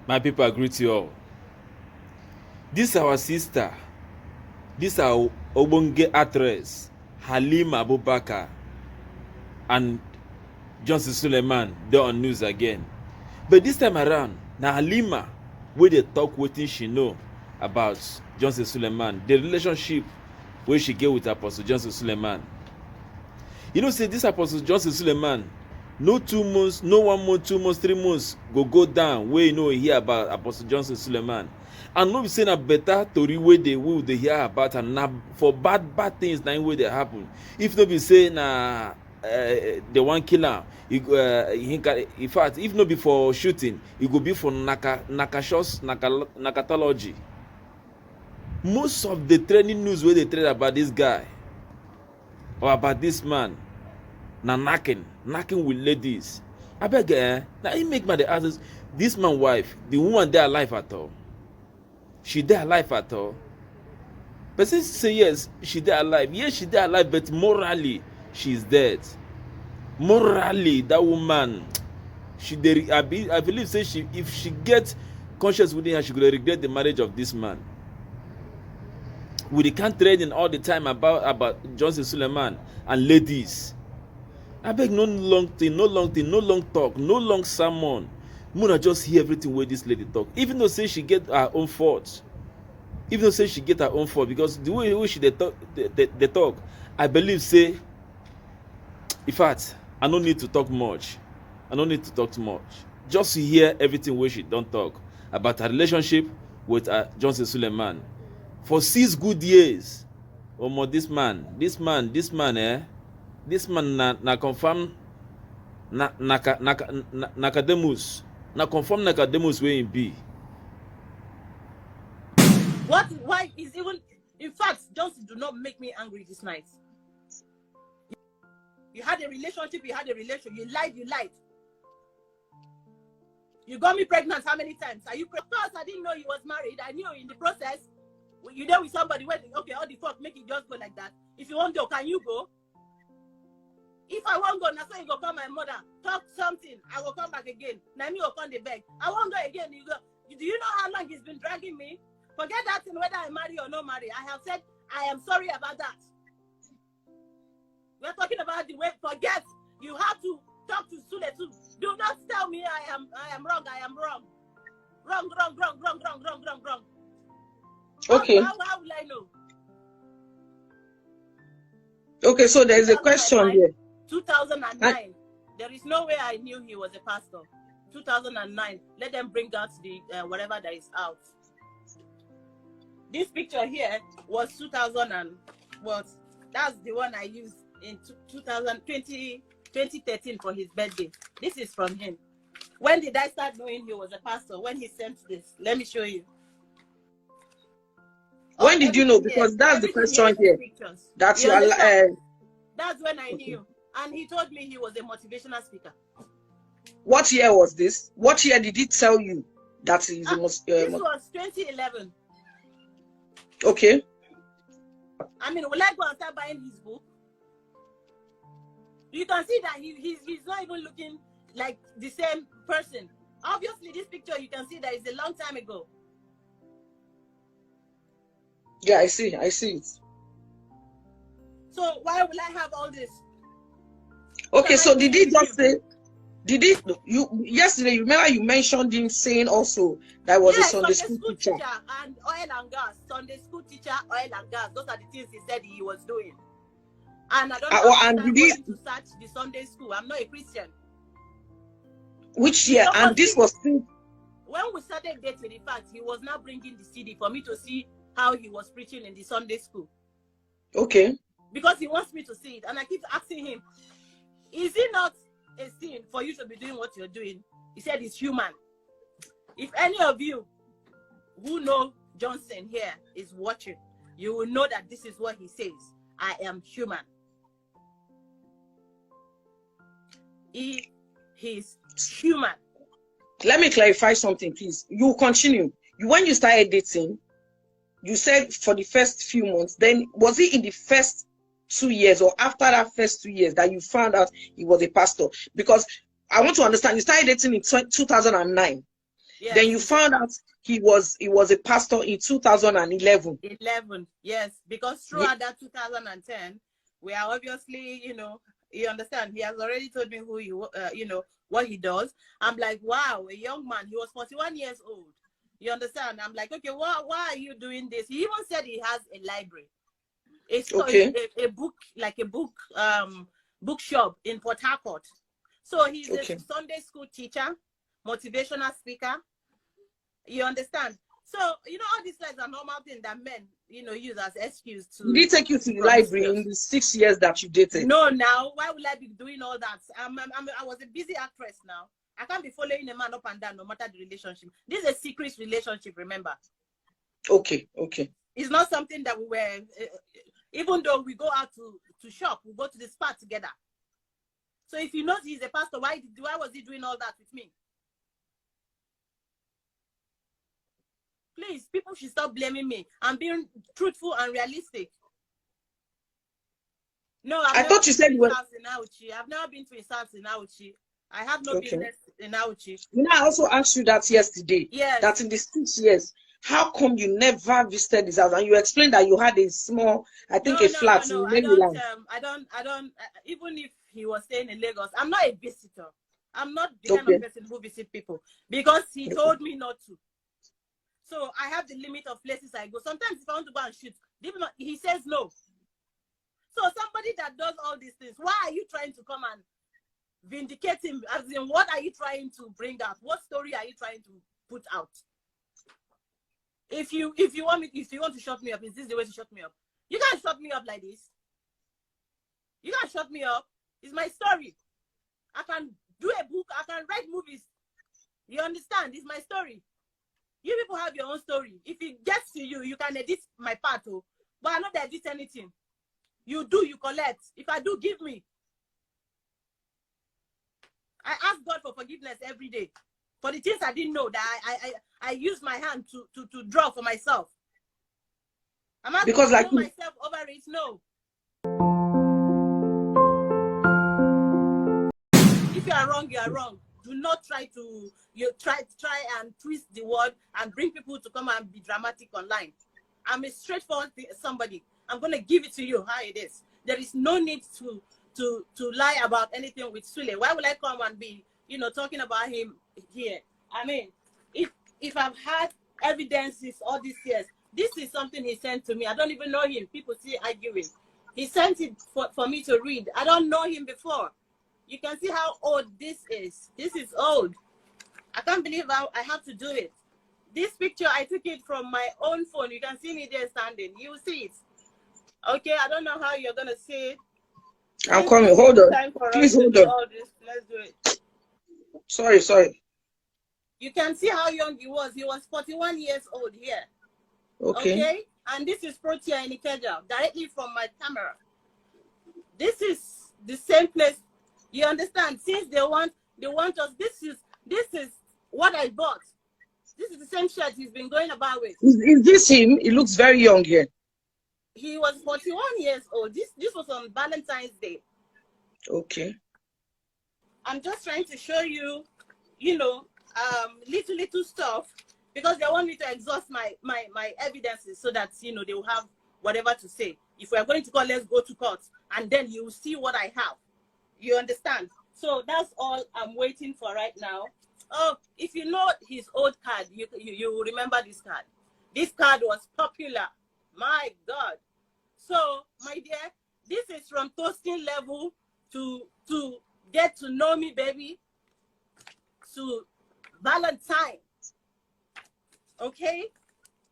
My people, I greet you all. This our sister. This our Obonge actress, Halima Abubakar and Johnson Suleman. They're on news again. But this time around, now Halima, where they talk wetin she know about Johnson Suleman, the relationship where she get with Apostle Johnson Suleman. You know, say this Apostle Johnson Suleman, no 2 months, no 1 month, 2 months, 3 months go down where you know hear about Apostle Johnson Suleman. And no be saying a better story where they will they hear about and now for bad things now where they happen. If no be saying the one killer, in fact, if no be for shooting, it go be for nakatology. Most of the trending news where they trade about this guy or about this man, na knacking with ladies. I beg now he make my the answers. This man wife, the woman there alive at all. She there alive at all. But since say yes, she there alive. Yes, she there alive, but morally, she's dead. Morally, that woman, I believe say if she gets conscious within her, she could regret the marriage of this man. We can't trading all the time about Johnson Suleman and ladies. I beg no long thing, no long talk, no long sermon. Muna just hear everything where this lady talk. Even though say she get her own fault. Because the way she they talk, I believe say, in fact, I don't need to talk much. Just to hear everything where she don't talk about her relationship with Johnson Suleman. For 6 good years. Oh my, this man, na confirm Nakademus. Na confirm Nakademus where he be. Why is even, in fact, Johnson do not make me angry this night. You had a relationship, you lied. You got me pregnant how many times? Are you pregnant? Of course, I didn't know you was married. I knew in the process, you there with somebody where, okay, all the fuck, make it just go like that. If you want to go, can you go? If I won't go, now so you go call my mother, talk something, I will come back again. Now me will come the beg. I won't go again. You go. Do you know how long he's been dragging me? Forget that thing whether I marry or not marry. I have said I am sorry about that. We're talking about the way. Forget. You have to talk to Sule too. Do not tell me I am wrong. I am wrong. Wrong. Okay. How will I know? Okay, so there is a question here. 2009. There is no way I knew he was a pastor. 2009. Let them bring out the whatever that is out. This picture here was 2000 and what? That's the one I used in 2013 for his birthday. This is from him. When did I start knowing he was a pastor? When he sent this. Let me show you. When did you know? Because that's the question here. That's your. That's when I knew. And he told me he was a motivational speaker. What year was this? What year did he tell you that he's a most? This was 2011. Okay. I mean, will I go and start buying his book? You can see that he's not even looking like the same person. Obviously, this picture you can see that is a long time ago. Yeah, I see it. So why will I have all this? Okay, so did he just say? You yesterday? You remember you mentioned him saying also that was a Sunday school teacher and oil and gas. Sunday school teacher, oil and gas. Those are the things he said he was doing. And I don't know. And did he to search the Sunday school? I'm not a Christian. Which year? And this was when we started dating. In fact, he was now bringing the CD for me to see how he was preaching in the Sunday school. Okay. Because he wants me to see it, and I keep asking him, "Is it not a sin for you to be doing what you're doing?" He said it's human. If any of you who know Johnson here is watching, you will know that this is what he says. I am human. He is human. Let me clarify something, please. You continue. When you started dating, you said for the first few months, then was it in the first 2 years or after that first 2 years that you found out he was a pastor? Because I want to understand, you started dating in 2009. Yes. Then you found out he was a pastor in 2011. 11, yes, because throughout that 2010, we are obviously, you understand, he has already told me who what he does. I'm like, wow, a young man. He was 41 years old. You understand? I'm like, okay, why are you doing this? He even said he has a library. It's a book, like a bookshop in Port Harcourt. So he's a Sunday school teacher, motivational speaker. You understand? So, all these things are normal things that men, use as excuse to. Did he take you to the library in the 6 years that you dated? No, now. Why would I be doing all that? I was a busy actress now. I can't be following a man up and down no matter the relationship. This is a secret relationship, remember? Okay. It's not something that we were, even though we go out to shop, we go to the spa together. So if he knows he's a pastor, why was he doing all that with me? Please, people should stop blaming me. I'm being truthful and realistic. No, I thought you said you were. I've never been to his house in Auchi. I have no business in Auchi. I also asked you that yesterday. Yes. That in the 6 years, how come you never visited his house? And you explained that you had a small, a flat in Maryland. I don't. Even if he was staying in Lagos, I'm not a visitor. I'm not the kind of person who visit people because he told me not to. So I have the limit of places I go. Sometimes if I want to go and shoot, he says no. So somebody that does all these things, why are you trying to come and vindicate him? As in, what are you trying to bring out? What story are you trying to put out? If you want to shut me up, is this the way to shut me up? You can't shut me up like this. You can't shut me up. It's my story. I can do a book. I can write movies. You understand? It's my story. You people have your own story. If it gets to you, you can edit my part, but I not edit anything. You do, you collect. If I do, give me. I ask God for forgiveness every day for the things I didn't know that I use my hand to draw for myself. I'm not going to kill myself over it. No. If you are wrong, you are wrong. Do not try and twist the word and bring people to come and be dramatic online. I'm a straightforward somebody. I'm going to give it to you how it is. There is no need to lie about anything with Sule. Why would I come and be, talking about him here? I mean, if I've had evidences all these years, this is something he sent to me. I don't even know him. People see arguing. He sent it for me to read. I don't know him before. You can see how old this is. This is old. I can't believe I have to do it. This picture, I took it from my own phone. You can see me there standing. You see it. Okay, I don't know how you're going to see it. I'm coming. Hold on. Please hold on. Let's do it. Sorry. You can see how young he was. He was 41 years old here. Okay. And this is Protea in Ikeja, directly from my camera. This is the same place. You understand? Since they want us. This is what I bought. This is the same shirt he's been going about with. Is this him? He looks very young here. He was 41 years old. This was on Valentine's Day. Okay. I'm just trying to show you, little stuff because they want me to exhaust my evidences so that they will have whatever to say. If we are going to court, let's go to court, and then you will see what I have. You understand? So that's all I'm waiting for right now. Oh, if you know his old card, you will remember this card. This card was popular. My God. So, my dear, this is from toasting level to get to know me, baby, to Valentine. Okay?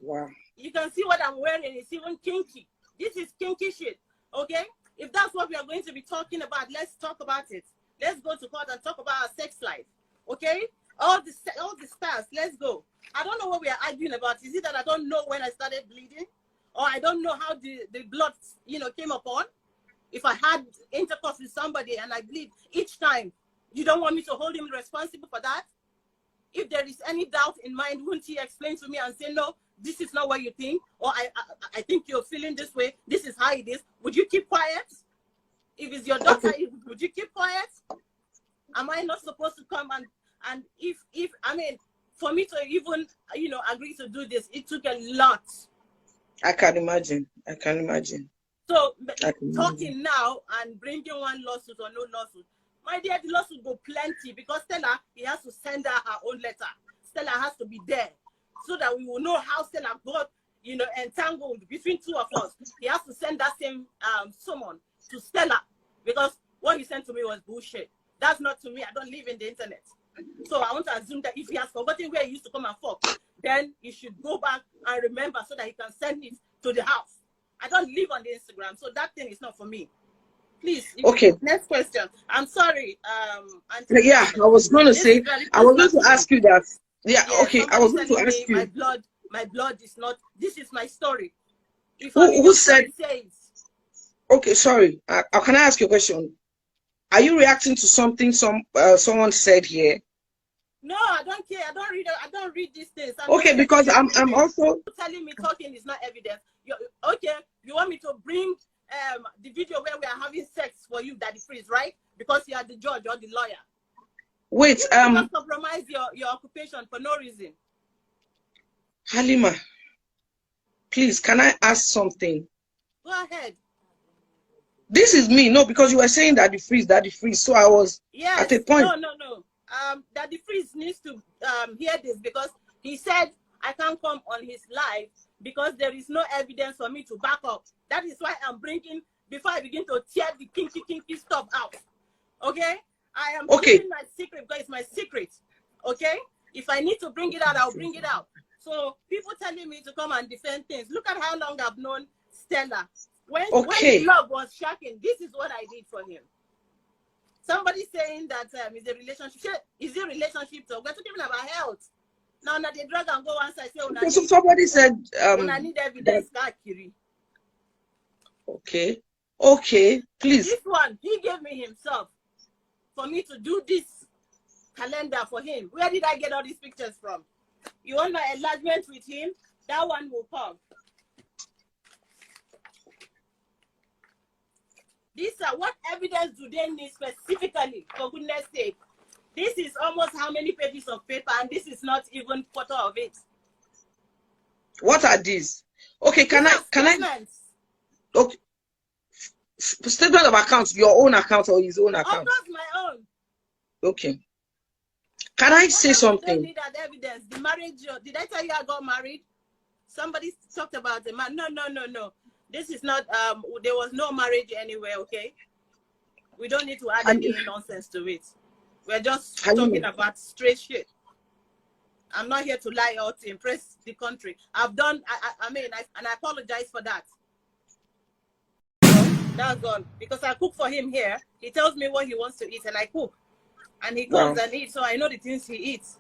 Wow. You can see what I'm wearing. It's even kinky. This is kinky shit. Okay? If that's what we are going to be talking about, let's talk about it. Let's go to court and talk about our sex life. Okay? All the stars, let's go. I don't know what we are arguing about. Is it that I don't know when I started bleeding? Or I don't know how the blood, came upon? If I had intercourse with somebody and I bleed each time, you don't want me to hold him responsible for that? If there is any doubt in mind, wouldn't he explain to me and say, no, this is not what you think, or I think you're feeling this way, this is how it is? Would you keep quiet? If it's your daughter, would you keep quiet? Am I not supposed to come and if for me to even, agree to do this, it took a lot. I can imagine. I can imagine. So talking now and bringing one lawsuit or no lawsuit, my dear, the lawsuit go plenty because Stella, he has to send her own letter. Stella has to be there so that we will know how Stella got, entangled between two of us. He has to send that same summon to Stella because what he sent to me was bullshit. That's not to me. I don't live in the internet. So I want to assume that if he has forgotten where he used to come and fuck, then he should go back and remember so that he can send it to the house. I don't live on the Instagram, so that thing is not for me. Please. Okay. Next question. I'm sorry. Yeah, I was going to say, I was going to ask you that. Yeah, okay. I was going to ask you. My blood is not. This is my story. Who said? Okay, sorry. Can I ask you a question? Are you reacting to something someone said here? No, I don't care. I don't read these things. Okay, because I'm also telling me talking is not evidence. Okay, you want me to bring the video where we are having sex for you, Daddy Freeze, right? Because you are the judge or the lawyer. Wait, you just compromise your occupation for no reason. Halima, please, can I ask something? Go ahead. This is me, no, because you were saying Daddy Freeze. So I was at a point. No. Daddy Freeze needs to hear this because he said I can't come on his live because there is no evidence for me to back up. That is why I'm bringing, before I begin to tear the kinky stuff out. Okay? I am keeping my secret because it's my secret. Okay? If I need to bring it out, I'll bring it out. So people telling me to come and defend things. Look at how long I've known Stella. When the love was shocking, this is what I did for him. Somebody saying that is a relationship. Is it relationship? So we're talking about health. Now they drug and go one side. Say, so somebody said when I need evidence, Okay, please. This one, he gave me himself for me to do this calendar for him. Where did I get all these pictures from? You want my enlargement with him? That one will come. What evidence do they need specifically, for goodness sake? This is almost how many pages of paper, and this is not even quarter of it. What are these? Okay, can I? Okay, statement of accounts, your own account or his own account? Of course, my own. Okay. Can I say something? Don't need that evidence. The marriage. Did I tell you I got married? Somebody talked about the man. No. This is not. There was no marriage anywhere. Okay. We don't need to add any nonsense to it. We're just talking about straight shit. I'm not here to lie or to impress the country. I've done. And I apologize for that. That's all. Because I cook for him here. He tells me what he wants to eat, and I cook. And he comes and eats, so I know the things he eats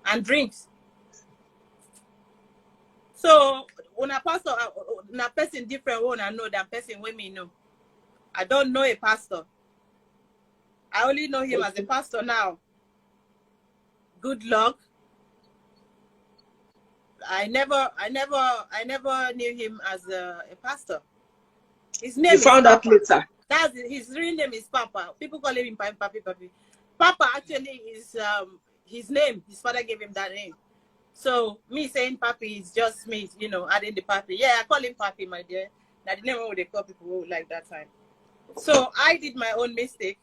and drinks. So when a pastor, when a person different one, I know that person with me know. I don't know a pastor. I only know him as a pastor now. Good luck. I never knew him as a pastor. His name is found out later. That's his real name is Papa. People call him Papi. Papa actually is his name. His father gave him that name. So me saying Papi is just me, adding the Papi. Yeah, I call him Papi, my dear. That's the name what they call people like that time. So I did my own mistake,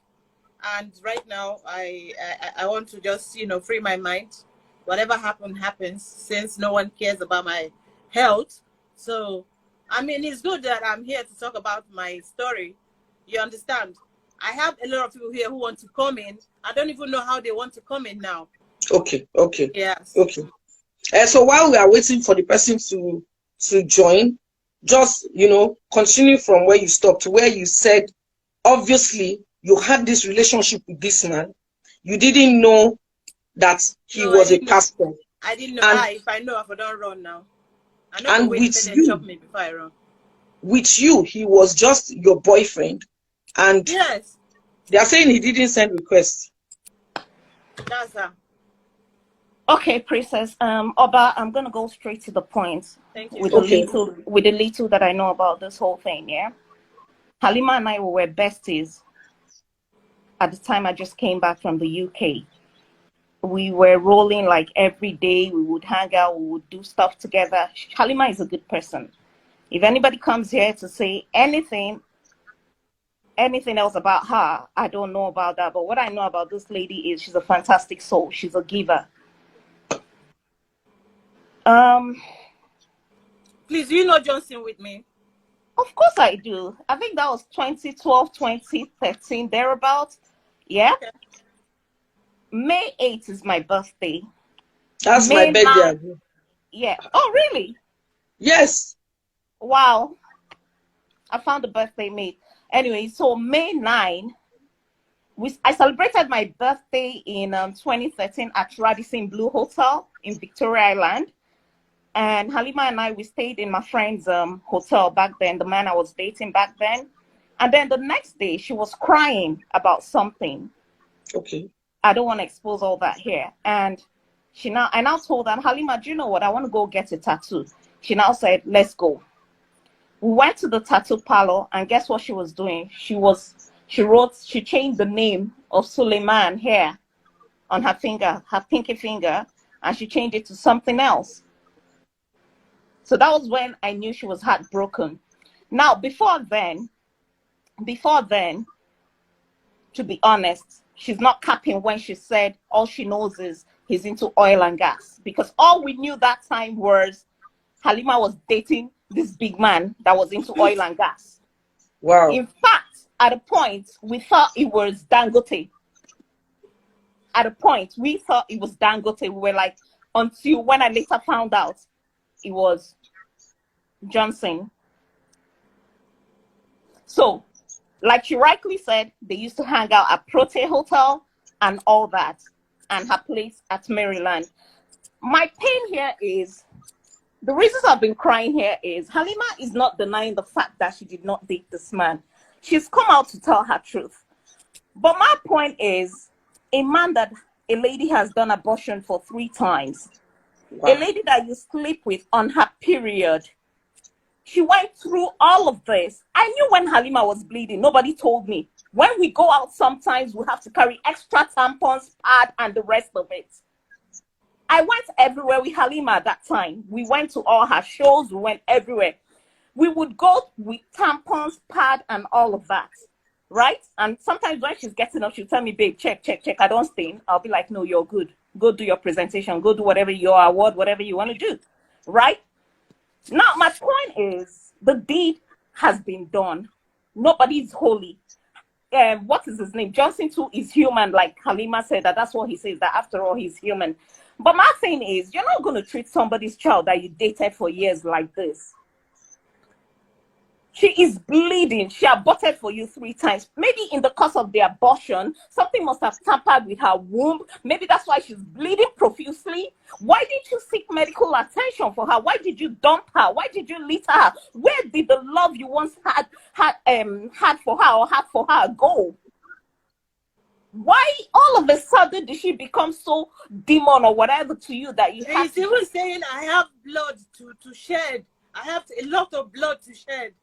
and right now I want to just free my mind. Whatever happens, since no one cares about my health. So it's good that I'm here to talk about my story. You understand? I have a lot of people here who want to come in. I don't even know how they want to come in now. Okay. Yes. Okay. So while we are waiting for the person to join, just continue from where you stopped, where you said, obviously you had this relationship with this man. You didn't know that he was a pastor. I didn't know. If I know, I don't run now. I know and with you, chop me before I run. With you, he was just your boyfriend, and yes, they are saying he didn't send requests. That's her. Okay, Princess. Oba, I'm gonna go straight to the point. Thank you. With the little that I know about this whole thing. Yeah, Halima and I were besties at the time I just came back from the UK. We were rolling like every day. We would hang out, we would do stuff together. Halima is a good person. If anybody comes here to say anything else about her, I don't know about that. But what I know about this lady is she's a fantastic soul. She's a giver. Please, you know Johnson with me? Of course I do. I think that was 2012, 2013, thereabouts. Yeah. Okay. May 8th is my birthday. That's my birthday. Yeah. Oh, really? Yes. Wow. I found the birthday mate. Anyway, so May 9, I celebrated my birthday in 2013 at Radisson Blue Hotel in Victoria Island. And Halima and I, we stayed in my friend's hotel back then, the man I was dating back then. And then the next day, she was crying about something. Okay. I don't want to expose all that here. And I now told her, Halima, do you know what? I want to go get a tattoo. She now said, let's go. We went to the tattoo parlor, and guess what she was doing? She changed the name of Suleman here on her finger, her pinky finger, and she changed it to something else. So that was when I knew she was heartbroken. Now, before then, to be honest, she's not capping when she said all she knows is he's into oil and gas. Because all we knew that time was Halima was dating this big man that was into oil and gas. Wow. In fact, at a point, we thought it was Dangote. At a point, we thought it was Dangote. We were like, until when I later found out it was Johnson. So, like she rightly said, they used to hang out at Prote Hotel and all that, and her place at Maryland. My pain here is, the reasons I've been crying here is, Halima is not denying the fact that she did not date this man. She's come out to tell her truth. But my point is, a man that a lady has done abortion for 3 times, wow. A lady that you sleep with on her period, she went through all of this. I knew when Halima was bleeding. Nobody told me. When we go out, sometimes we have to carry extra tampons, pad, and the rest of it. I went everywhere with Halima at that time. We went to all her shows. We went everywhere. We would go with tampons, pad, and all of that, right? And sometimes when she's getting up, she'll tell me, babe, check. I don't stain. I'll be like, no, you're good. Go do your presentation. Go do whatever your award, whatever you want to do, right? Now, my point is, the deed has been done. Nobody's holy. What is his name? Johnson too is human, like Halima said. That's what he says, that after all, he's human. But my thing is, you're not going to treat somebody's child that you dated for years like this. She is bleeding. She aborted for you 3 times. Maybe in the course of the abortion, something must have tampered with her womb. Maybe that's why she's bleeding profusely. Why didn't you seek medical attention for her? Why did you dump her? Why did you litter her? Where did the love you once had for her or had for her go? Why all of a sudden did she become so demon or whatever to you that you have to... even saying I have blood to shed. I have a lot of blood to shed.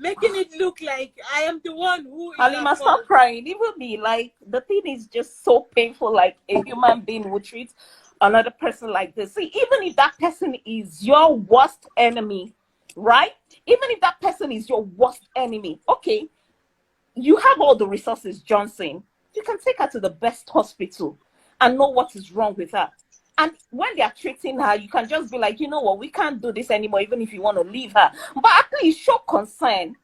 Making it look like I am the one who... Halima, stop crying. Even me, like, the thing is just so painful, like a human being would treat another person like this. See, even if that person is your worst enemy, right? Even if that person is your worst enemy, okay, you have all the resources, Johnson. You can take her to the best hospital and know what is wrong with her. And when they are treating her, you can just be like, you know what, we can't do this anymore, even if you want to leave her. But at least show concern.